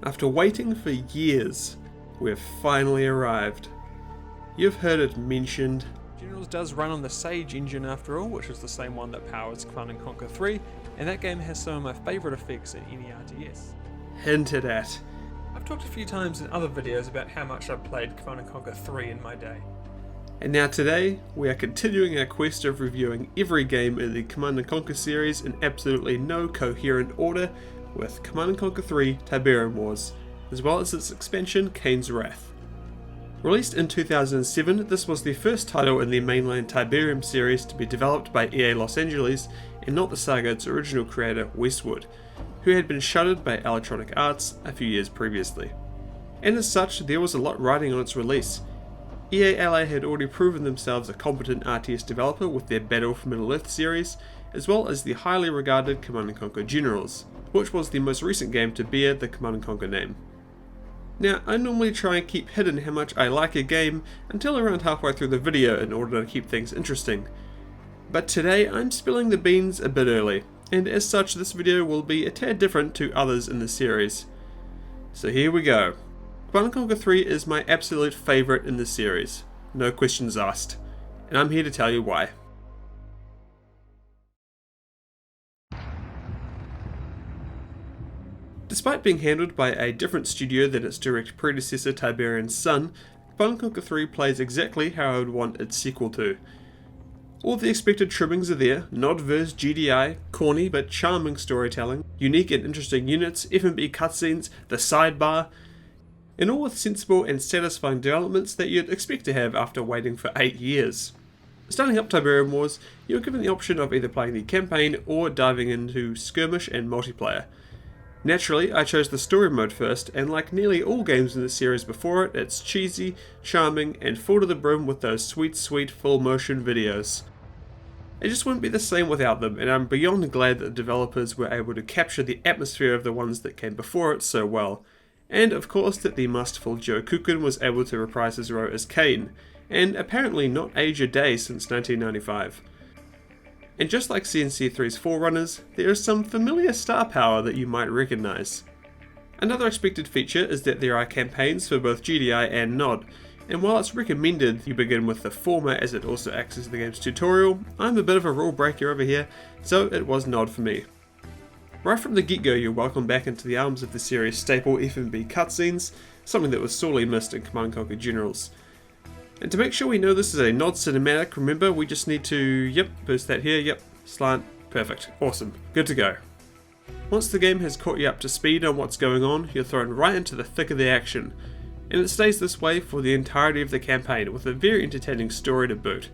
After waiting for years, we've finally arrived. You've heard it mentioned. Generals does run on the Sage engine after all, which is the same one that powers Command & Conquer 3, and that game has some of my favourite effects in any RTS. Hinted at. I've talked a few times in other videos about how much I've played Command & Conquer 3 in my day. And now today, we are continuing our quest of reviewing every game in the Command & Conquer series in absolutely no coherent order, with Command & Conquer 3 Tiberium Wars, as well as its expansion Kane's Wrath. Released in 2007, this was the first title in the mainline Tiberium series to be developed by EA Los Angeles and not the saga's original creator Westwood, who had been shuttered by Electronic Arts a few years previously. And as such, there was a lot riding on its release. EA LA had already proven themselves a competent RTS developer with their Battle for Middle-earth series, as well as the highly regarded Command & Conquer Generals, which was the most recent game to bear the Command & Conquer name. Now, I normally try and keep hidden how much I like a game until around halfway through the video in order to keep things interesting. But today I'm spilling the beans a bit early, and as such this video will be a tad different to others in the series. So here we go. Command & Conquer 3 is my absolute favourite in the series, no questions asked, and I'm here to tell you why. Despite being handled by a different studio than its direct predecessor Tiberium's Sun, Command & Conquer 3 plays exactly how I would want its sequel to. All the expected trimmings are there: nod vs GDI, corny but charming storytelling, unique and interesting units, F&B cutscenes, the sidebar, and all with sensible and satisfying developments that you'd expect to have after waiting for 8 years. Starting up Tiberium Wars, you're given the option of either playing the campaign or diving into skirmish and multiplayer. Naturally, I chose the story mode first, and like nearly all games in the series before it, it's cheesy, charming, and full to the brim with those sweet full motion videos. It just wouldn't be the same without them, and I'm beyond glad that the developers were able to capture the atmosphere of the ones that came before it so well. And of course that the masterful Joe Kukin was able to reprise his role as Kane, and apparently not age a day since 1995. And just like CNC3's Forerunners, there is some familiar star power that you might recognise. Another expected feature is that there are campaigns for both GDI and NOD, and while it's recommended you begin with the former as it also acts as the game's tutorial, I'm a bit of a rule breaker over here, so it was NOD for me. Right from the get-go, you're welcomed back into the arms of the series' staple F&B cutscenes, something that was sorely missed in Command & Conquer Generals. And to make sure we know this is a NOD cinematic, remember we just need to, boost that here, slant, perfect, awesome, good to go. Once the game has caught you up to speed on what's going on, you're thrown right into the thick of the action, and it stays this way for the entirety of the campaign with a very entertaining story to boot.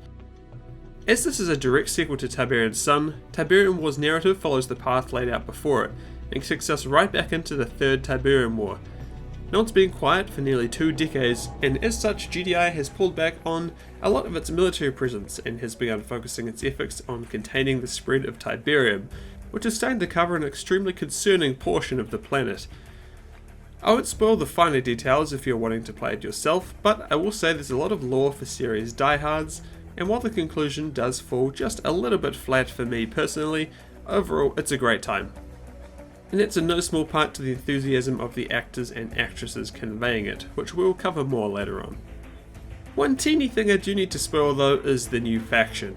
As this is a direct sequel to Tiberium's Sun, Tiberium Wars' narrative follows the path laid out before it, and kicks us right back into the third Tiberium War. NOD's been quiet for nearly 2 decades, and as such GDI has pulled back on a lot of its military presence and has begun focusing its efforts on containing the spread of Tiberium, which is starting to cover an extremely concerning portion of the planet. I won't spoil the finer details if you're wanting to play it yourself, but I will say there's a lot of lore for series diehards, and while the conclusion does fall just a little bit flat for me personally, overall it's a great time. And that's in no small part to the enthusiasm of the actors and actresses conveying it, which we'll cover more later on. One teeny thing I do need to spoil though is the new faction,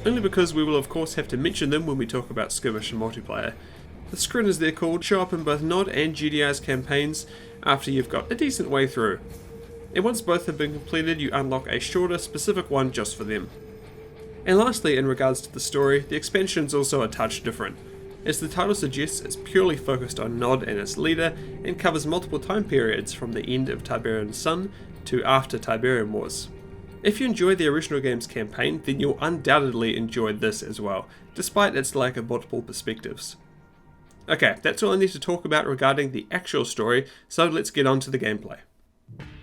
only because we will of course have to mention them when we talk about skirmish and multiplayer. The Scrin as they're called show up in both NOD and GDI's campaigns after you've got a decent way through. And once both have been completed you unlock a shorter specific one just for them. And lastly, in regards to the story, the expansion's also a touch different. As the title suggests, it's purely focused on NOD and its leader, and covers multiple time periods from the end of Tiberium's Sun to after Tiberium Wars. If you enjoyed the original game's campaign, then you'll undoubtedly enjoy this as well, despite its lack of multiple perspectives. Okay, that's all I need to talk about regarding the actual story, so let's get on to the gameplay.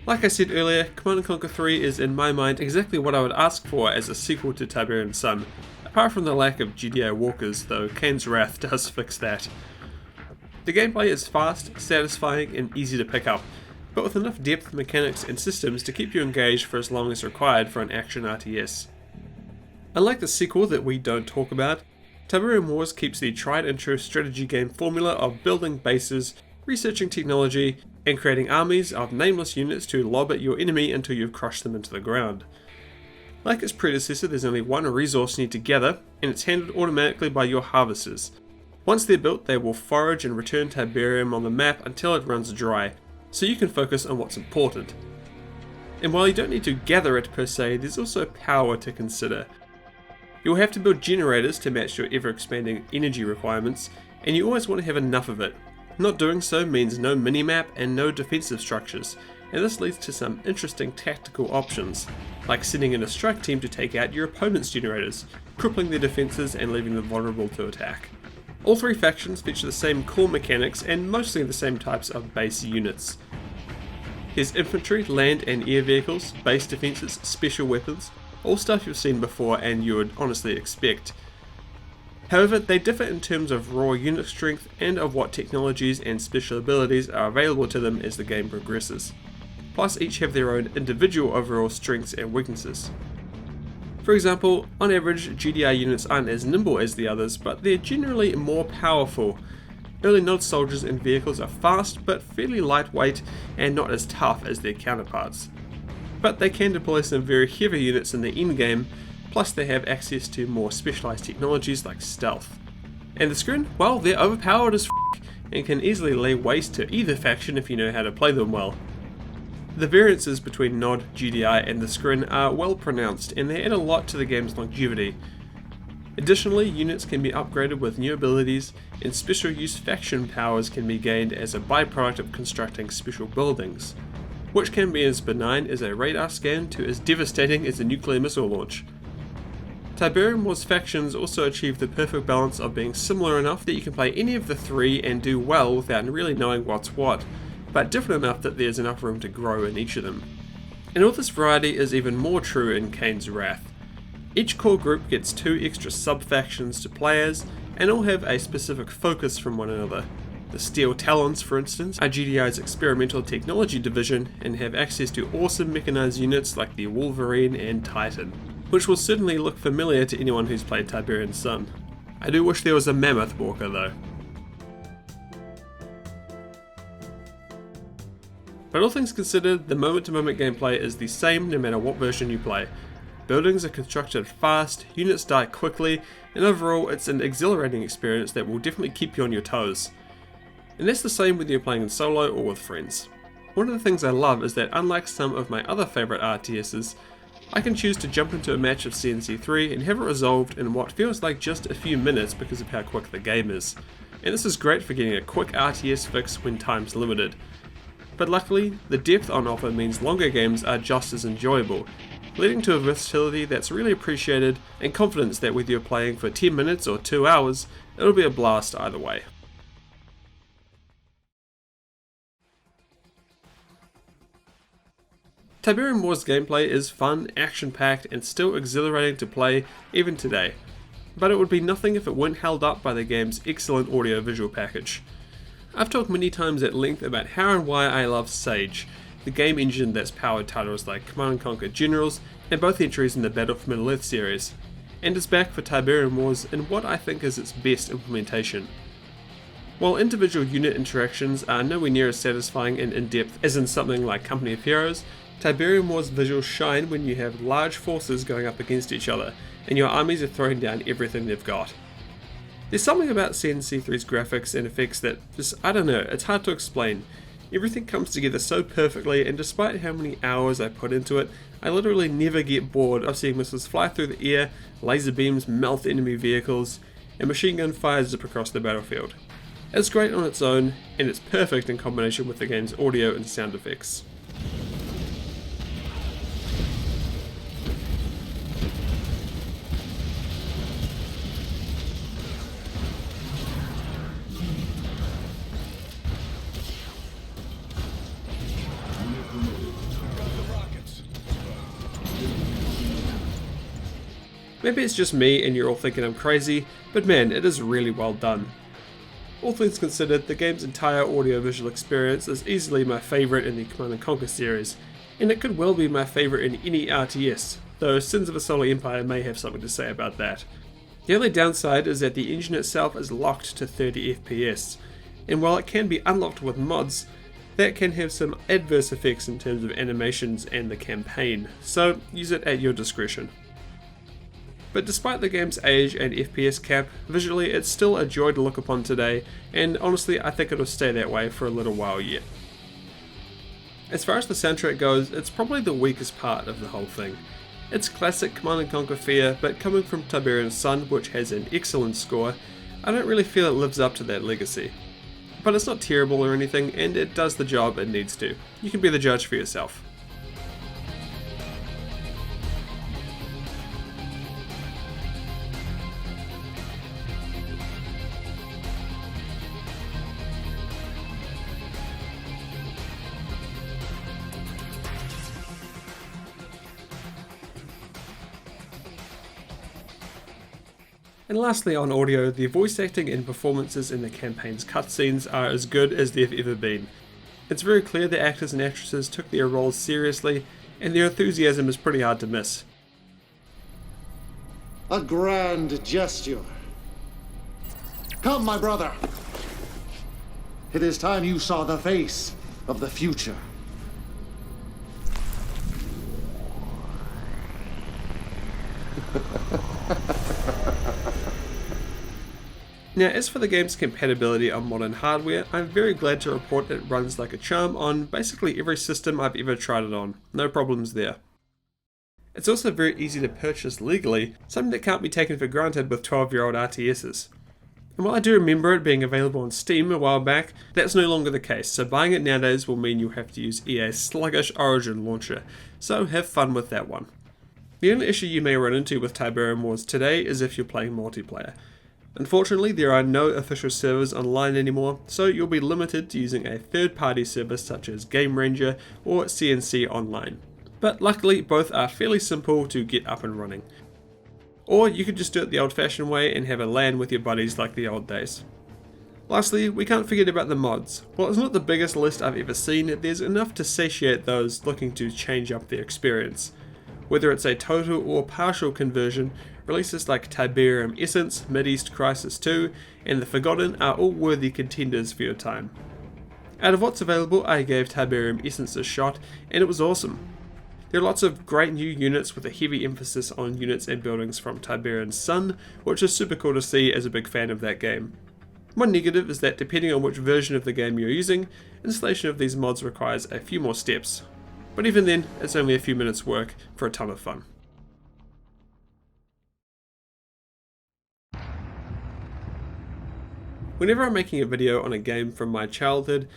Like I said earlier, Command & Conquer 3 is in my mind exactly what I would ask for as a sequel to Tiberium's Sun. Apart from the lack of GDI walkers, though Kane's Wrath does fix that. The gameplay is fast, satisfying, and easy to pick up, but with enough depth, mechanics, and systems to keep you engaged for as long as required for an action RTS. Unlike the sequel that we don't talk about, Tiberium Wars keeps the tried and true strategy game formula of building bases, researching technology, and creating armies of nameless units to lob at your enemy until you've crushed them into the ground. Like its predecessor, there's only one resource you need to gather, and it's handled automatically by your harvesters. Once they're built, they will forage and return Tiberium on the map until it runs dry, so you can focus on what's important. And while you don't need to gather it per se, there's also power to consider. You'll have to build generators to match your ever-expanding energy requirements, and you always want to have enough of it. Not doing so means no minimap and no defensive structures, and this leads to some interesting tactical options, like sending in a strike team to take out your opponent's generators, crippling their defenses and leaving them vulnerable to attack. All three factions feature the same core mechanics and mostly the same types of base units. There's infantry, land and air vehicles, base defenses, special weapons, all stuff you've seen before and you would honestly expect. However, they differ in terms of raw unit strength and of what technologies and special abilities are available to them as the game progresses. Plus, each have their own individual overall strengths and weaknesses. For example, on average, GDI units aren't as nimble as the others, but they're generally more powerful. Early nod soldiers and vehicles are fast, but fairly lightweight and not as tough as their counterparts. But they can deploy some very heavy units in the endgame, plus they have access to more specialised technologies like stealth. And the Scrin, well, they're overpowered as f*** and can easily lay waste to either faction if you know how to play them well. The variances between Nod, GDI and the Scrin are well pronounced and they add a lot to the game's longevity. Additionally, units can be upgraded with new abilities and special use faction powers can be gained as a byproduct of constructing special buildings, which can be as benign as a radar scan to as devastating as a nuclear missile launch. Tiberium Wars factions also achieve the perfect balance of being similar enough that you can play any of the three and do well without really knowing what's what, but different enough that there's enough room to grow in each of them. And all this variety is even more true in Kane's Wrath. Each core group gets 2 extra sub-factions to play as, and all have a specific focus from one another. The Steel Talons, for instance, are GDI's experimental technology division and have access to awesome mechanized units like the Wolverine and Titan, which will certainly look familiar to anyone who's played Tiberian Sun. I do wish there was a Mammoth Walker though. But all things considered, the moment-to-moment gameplay is the same no matter what version you play. Buildings are constructed fast, units die quickly, and overall it's an exhilarating experience that will definitely keep you on your toes. And that's the same whether you're playing in solo or with friends. One of the things I love is that unlike some of my other favourite RTSs, I can choose to jump into a match of CNC3 and have it resolved in what feels like just a few minutes because of how quick the game is. And this is great for getting a quick RTS fix when time's limited. But luckily, the depth on offer means longer games are just as enjoyable, leading to a versatility that's really appreciated and confidence that whether you're playing for 10 minutes or 2 hours, it'll be a blast either way. Tiberium Wars gameplay is fun, action-packed, and still exhilarating to play even today, but it would be nothing if it weren't held up by the game's excellent audio-visual package. I've talked many times at length about how and why I love Sage, the game engine that's powered titles like Command & Conquer Generals and both entries in the Battle for Middle-earth series, and is back for Tiberium Wars in what I think is its best implementation. While individual unit interactions are nowhere near as satisfying and in-depth as in something like Company of Heroes, Tiberium Wars visuals shine when you have large forces going up against each other, and your armies are throwing down everything they've got. There's something about CNC3's graphics and effects that just, I don't know, it's hard to explain. Everything comes together so perfectly, and despite how many hours I put into it, I literally never get bored of seeing missiles fly through the air, laser beams melt enemy vehicles, and machine gun fire zip across the battlefield. It's great on its own, and it's perfect in combination with the game's audio and sound effects. Maybe it's just me and you're all thinking I'm crazy, but man, it is really well done. All things considered, the game's entire audio-visual experience is easily my favourite in the Command & Conquer series, and it could well be my favourite in any RTS, though Sins of a Solar Empire may have something to say about that. The only downside is that the engine itself is locked to 30 FPS, and while it can be unlocked with mods, that can have some adverse effects in terms of animations and the campaign, so use it at your discretion. But despite the game's age and FPS cap, visually it's still a joy to look upon today, and honestly I think it'll stay that way for a little while yet. As far as the soundtrack goes, it's probably the weakest part of the whole thing. It's classic Command & Conquer fare, but coming from Tiberium Sun, which has an excellent score, I don't really feel it lives up to that legacy. But it's not terrible or anything, and it does the job it needs to. You can be the judge for yourself. And lastly on audio, the voice acting and performances in the campaign's cutscenes are as good as they've ever been. It's very clear the actors and actresses took their roles seriously, and their enthusiasm is pretty hard to miss. A grand gesture. Come, my brother. It is time you saw the face of the future. Now, as for the game's compatibility on modern hardware, I'm very glad to report it runs like a charm on basically every system I've ever tried it on. No problems there. It's also very easy to purchase legally, something that can't be taken for granted with 12-year-old RTSs. And while I do remember it being available on Steam a while back, that's no longer the case, so buying it nowadays will mean you'll have to use EA's sluggish Origin launcher, so have fun with that one. The only issue you may run into with Tiberium Wars today is if you're playing multiplayer. Unfortunately, there are no official servers online anymore, so you'll be limited to using a third-party service such as Game Ranger or CNC Online. But luckily, both are fairly simple to get up and running. Or you could just do it the old-fashioned way and have a LAN with your buddies like the old days. Lastly, we can't forget about the mods. While it's not the biggest list I've ever seen, there's enough to satiate those looking to change up their experience. Whether it's a total or partial conversion, releases like Tiberium Essence, Mideast Crisis 2, and The Forgotten are all worthy contenders for your time. Out of what's available, I gave Tiberium Essence a shot, and it was awesome. There are lots of great new units with a heavy emphasis on units and buildings from Tiberium Sun, which is super cool to see as a big fan of that game. One negative is that depending on which version of the game you're using, installation of these mods requires a few more steps. But even then, it's only a few minutes work for a ton of fun. Whenever I'm making a video on a game from my childhood,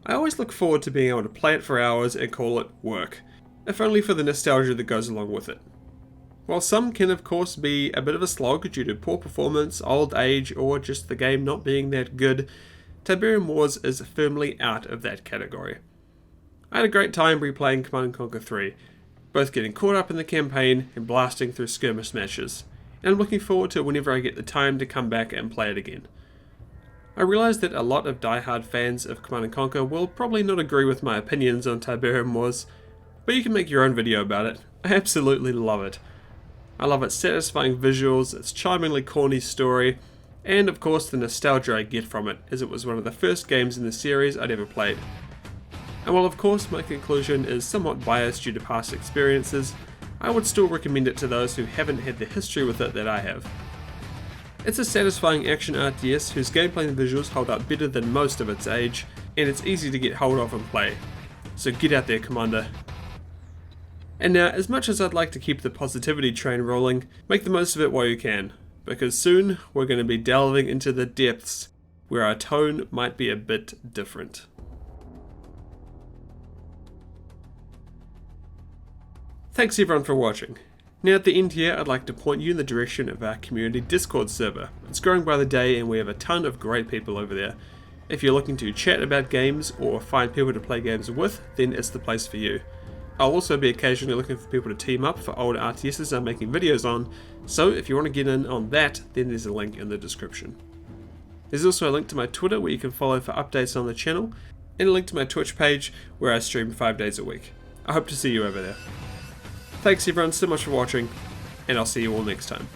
I always look forward to being able to play it for hours and call it work, if only for the nostalgia that goes along with it. While some can of course be a bit of a slog due to poor performance, old age, or just the game not being that good, Tiberium Wars is firmly out of that category. I had a great time replaying Command & Conquer 3, both getting caught up in the campaign and blasting through skirmish matches, and I'm looking forward to whenever I get the time to come back and play it again. I realise that a lot of die-hard fans of Command & Conquer will probably not agree with my opinions on Tiberium Wars, but you can make your own video about it. I absolutely love it. I love its satisfying visuals, its charmingly corny story, and of course the nostalgia I get from it, as it was one of the first games in the series I'd ever played. And while of course my conclusion is somewhat biased due to past experiences, I would still recommend it to those who haven't had the history with it that I have. It's a satisfying action RTS whose gameplay and visuals hold up better than most of its age, and it's easy to get hold of and play. So get out there, Commander. And now, as much as I'd like to keep the positivity train rolling, make the most of it while you can, because soon we're going to be delving into the depths where our tone might be a bit different. Thanks everyone for watching. Now at the end here, I'd like to point you in the direction of our community Discord server. It's growing by the day and we have a ton of great people over there. If you're looking to chat about games or find people to play games with, then it's the place for you. I'll also be occasionally looking for people to team up for old RTSs I'm making videos on, so if you want to get in on that, then there's a link in the description. There's also a link to my Twitter where you can follow for updates on the channel, and a link to my Twitch page where I stream 5 days a week. I hope to see you over there. Thanks everyone so much for watching, and I'll see you all next time.